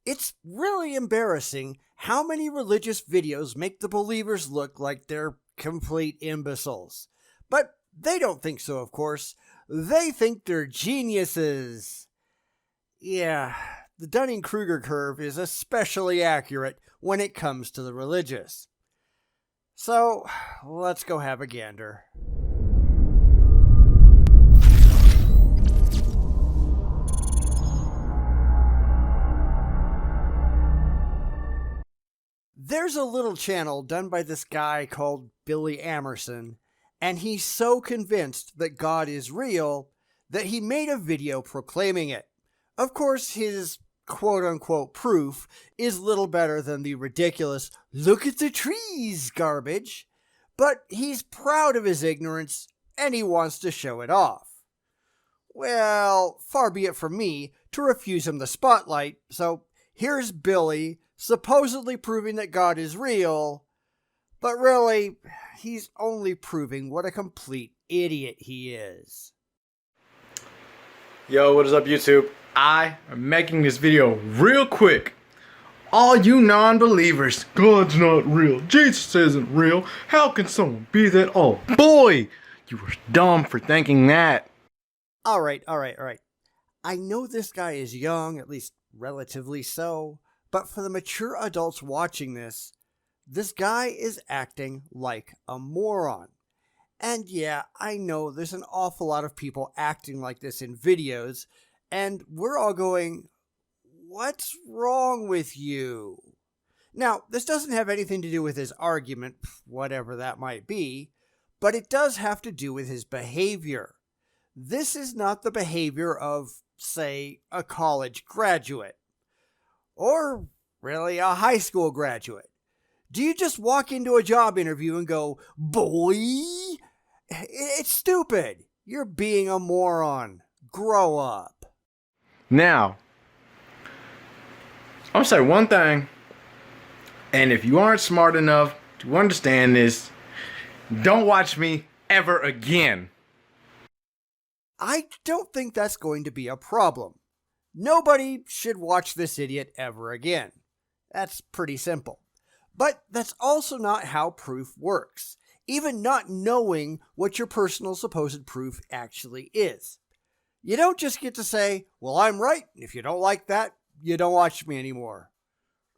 It's really embarrassing how many religious videos make the believers look like they're complete imbeciles. But they don't think so, of course. They think they're geniuses. Yeah, the Dunning-Kruger curve is especially accurate when it comes to the religious. So, let's go have a gander. There's a little channel done by this guy called Billy Amerson, and he's so convinced that God is real that he made a video proclaiming it. Of course, his quote-unquote proof is little better than the ridiculous "look at the trees" garbage, but he's proud of his ignorance and he wants to show it off. Well, far be it from me to refuse him the spotlight, so here's Billy supposedly proving that God is real, but really, he's only proving what a complete idiot he is. Yo, what is up, YouTube? I am making this video real quick. All you non-believers, God's not real, Jesus isn't real, how can someone be that? Oh boy, you were dumb for thinking that. Alright. I know this guy is young, at least relatively so, but for the mature adults watching this guy is acting like a moron. And yeah, I know there's an awful lot of people acting like this in videos, and we're all going, what's wrong with you? Now, this doesn't have anything to do with his argument, whatever that might be, but it does have to do with his behavior. This is not the behavior of, say, a college graduate. Or really a high school graduate. Do you just walk into a job interview and go, boy? It's stupid. You're being a moron. Grow up. Now, I'm gonna say one thing, and if you aren't smart enough to understand this, don't watch me ever again. I don't think that's going to be a problem. Nobody should watch this idiot ever again. That's pretty simple. But that's also not how proof works, even not knowing what your personal supposed proof actually is. You don't just get to say, well, I'm right, and if you don't like that, you don't watch me anymore.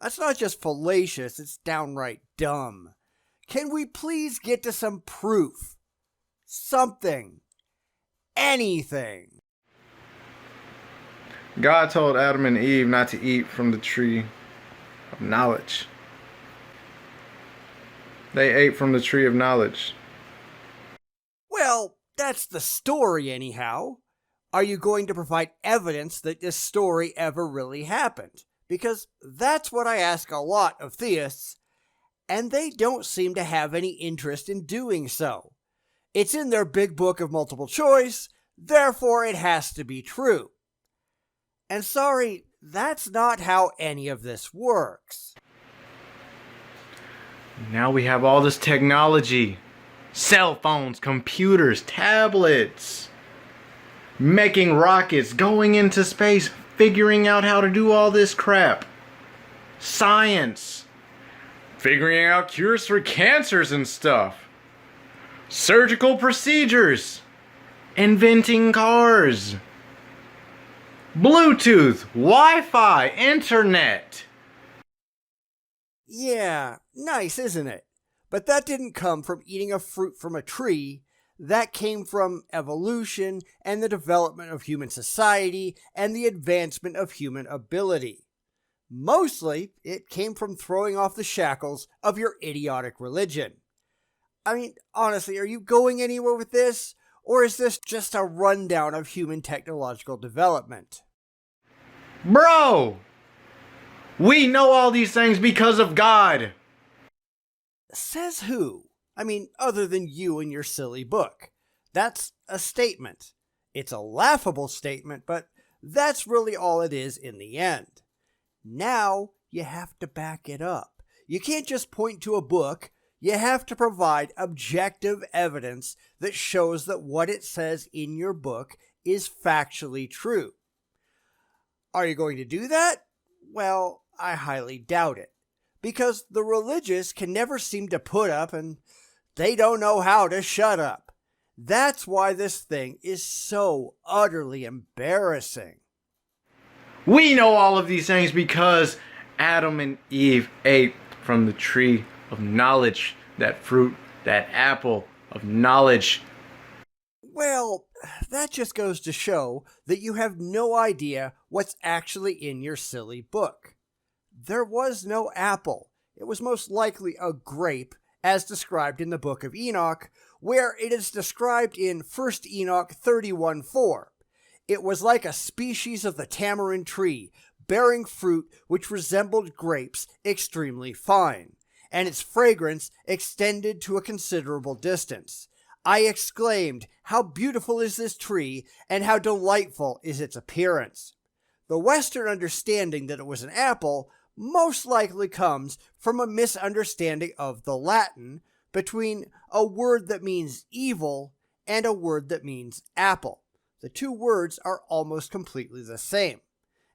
That's not just fallacious, it's downright dumb. Can we please get to some proof? Something. Anything. God told Adam and Eve not to eat from the tree of knowledge. They ate from the tree of knowledge. Well, that's the story anyhow. Are you going to provide evidence that this story ever really happened? Because that's what I ask a lot of theists, and they don't seem to have any interest in doing so. It's in their big book of multiple choice, therefore it has to be true. And sorry, that's not how any of this works. Now we have all this technology. Cell phones, computers, tablets. Making rockets, going into space, figuring out how to do all this crap. Science. Figuring out cures for cancers and stuff. Surgical procedures. Inventing cars. Bluetooth, Wi-Fi, internet. Yeah, nice, isn't it? But that didn't come from eating a fruit from a tree. That came from evolution and the development of human society and the advancement of human ability. Mostly, it came from throwing off the shackles of your idiotic religion. I mean, honestly, are you going anywhere with this? Or is this just a rundown of human technological development? Bro! We know all these things because of God. Says who? I mean, other than you and your silly book. That's a statement. It's a laughable statement, but that's really all it is in the end. Now, you have to back it up. You can't just point to a book. You have to provide objective evidence that shows that what it says in your book is factually true. Are you going to do that? Well, I highly doubt it. Because the religious can never seem to put up and they don't know how to shut up. That's why this thing is so utterly embarrassing. We know all of these things because Adam and Eve ate from the tree of knowledge, that fruit, that apple of knowledge. Well, that just goes to show that you have no idea what's actually in your silly book. There was no apple. It was most likely a grape, as described in the book of Enoch, where it is described in 1 Enoch 31:4. It was like a species of the tamarind tree, bearing fruit which resembled grapes extremely fine, and its fragrance extended to a considerable distance. I exclaimed, "How beautiful is this tree, and how delightful is its appearance!" The Western understanding that it was an apple most likely comes from a misunderstanding of the Latin between a word that means evil and a word that means apple. The two words are almost completely the same.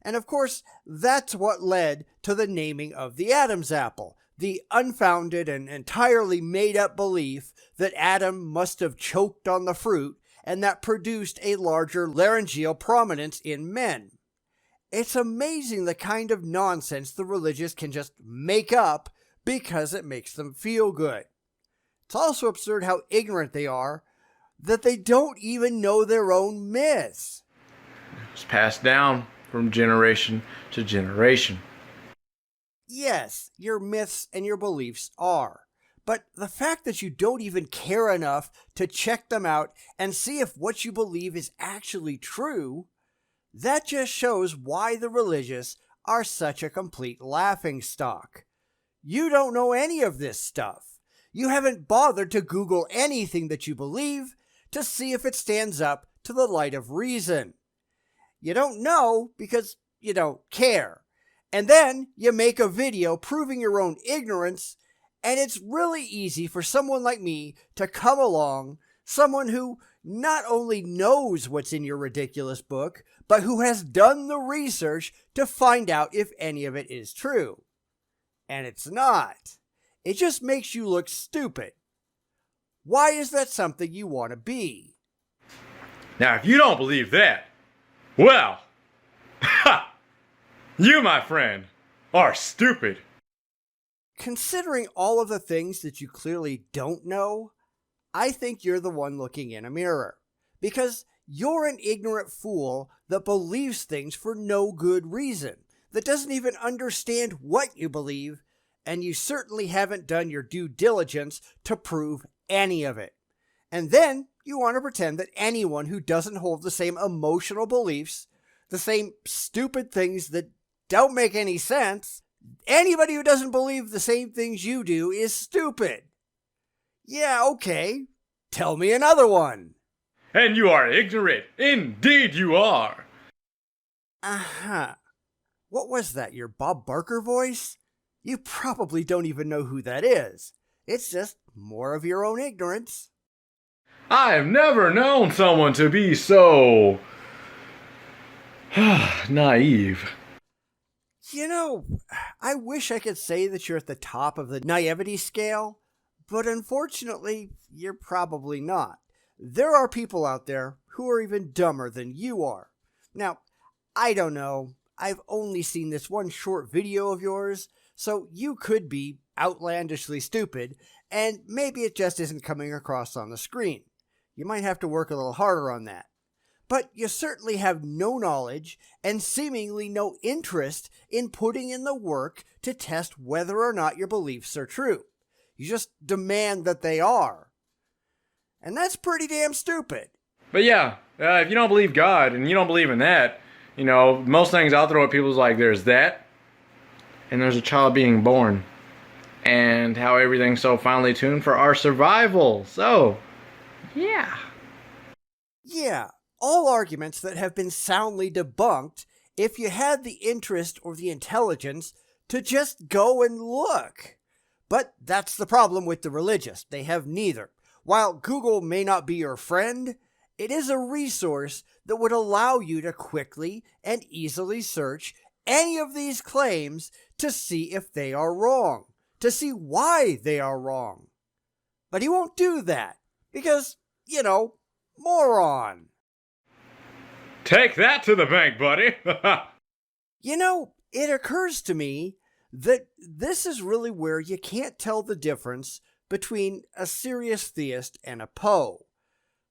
And of course, that's what led to the naming of the Adam's apple, the unfounded and entirely made-up belief that Adam must have choked on the fruit and that produced a larger laryngeal prominence in men. It's amazing the kind of nonsense the religious can just make up because it makes them feel good. It's also absurd how ignorant they are that they don't even know their own myths. It's passed down from generation to generation. Yes, your myths and your beliefs are. But the fact that you don't even care enough to check them out and see if what you believe is actually true, that just shows why the religious are such a complete laughingstock. You don't know any of this stuff. You haven't bothered to Google anything that you believe to see if it stands up to the light of reason. You don't know because you don't care. And then you make a video proving your own ignorance, and it's really easy for someone like me to come along, someone who not only knows what's in your ridiculous book, but who has done the research to find out if any of it is true. And it's not. It just makes you look stupid. Why is that something you want to be? Now, if you don't believe that, well, you, my friend, are stupid. Considering all of the things that you clearly don't know, I think you're the one looking in a mirror. Because you're an ignorant fool that believes things for no good reason, that doesn't even understand what you believe, and you certainly haven't done your due diligence to prove any of it. And then you want to pretend that anyone who doesn't hold the same emotional beliefs, the same stupid things that don't make any sense, anybody who doesn't believe the same things you do is stupid. Yeah, okay. Tell me another one. And you are ignorant. Indeed you are. Uh-huh. What was that, your Bob Barker voice? You probably don't even know who that is. It's just more of your own ignorance. I have never known someone to be so naive. You know, I wish I could say that you're at the top of the naivety scale, but unfortunately, you're probably not. There are people out there who are even dumber than you are. Now, I don't know. I've only seen this one short video of yours, so you could be outlandishly stupid, and maybe it just isn't coming across on the screen. You might have to work a little harder on that. But you certainly have no knowledge and seemingly no interest in putting in the work to test whether or not your beliefs are true. You just demand that they are. And that's pretty damn stupid. But yeah, if you don't believe God and you don't believe in that, most things I'll throw at people is like there's that, and there's a child being born, and how everything's so finely tuned for our survival. So, yeah. Yeah, all arguments that have been soundly debunked if you had the interest or the intelligence to just go and look. But that's the problem with the religious. They have neither. While Google may not be your friend, it is a resource that would allow you to quickly and easily search any of these claims to see if they are wrong, to see why they are wrong. But he won't do that because, moron. Take that to the bank, buddy. It occurs to me that this is really where you can't tell the difference between a serious theist and a Poe.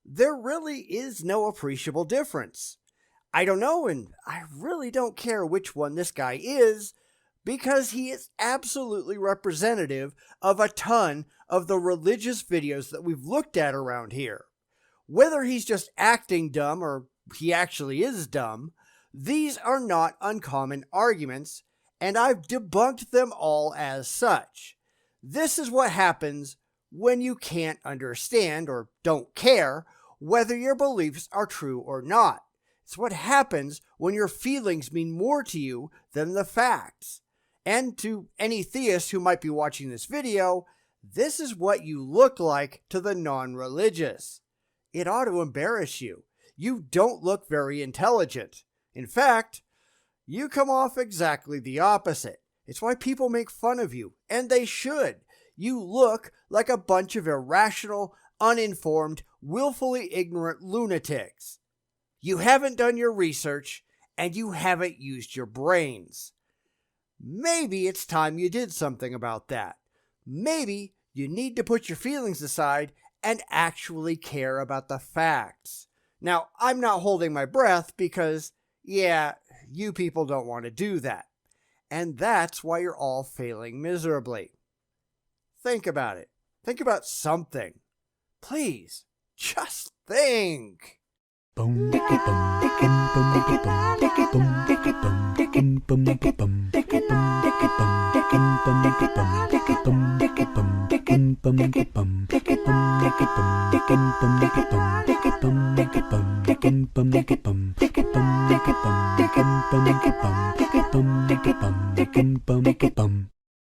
There really is no appreciable difference. I don't know, and I really don't care which one this guy is, because he is absolutely representative of a ton of the religious videos that we've looked at around here. Whether he's just acting dumb or he actually is dumb, these are not uncommon arguments, and I've debunked them all as such. This is what happens when you can't understand or don't care whether your beliefs are true or not. It's what happens when your feelings mean more to you than the facts. And to any theist who might be watching this video, this is what you look like to the non-religious. It ought to embarrass you. You don't look very intelligent. In fact, you come off exactly the opposite. It's why people make fun of you, and they should. You look like a bunch of irrational, uninformed, willfully ignorant lunatics. You haven't done your research, and you haven't used your brains. Maybe it's time you did something about that. Maybe you need to put your feelings aside and actually care about the facts. Now, I'm not holding my breath because, you people don't want to do that. And that's why you're all failing miserably. Think about it. Think about something. Please, just think.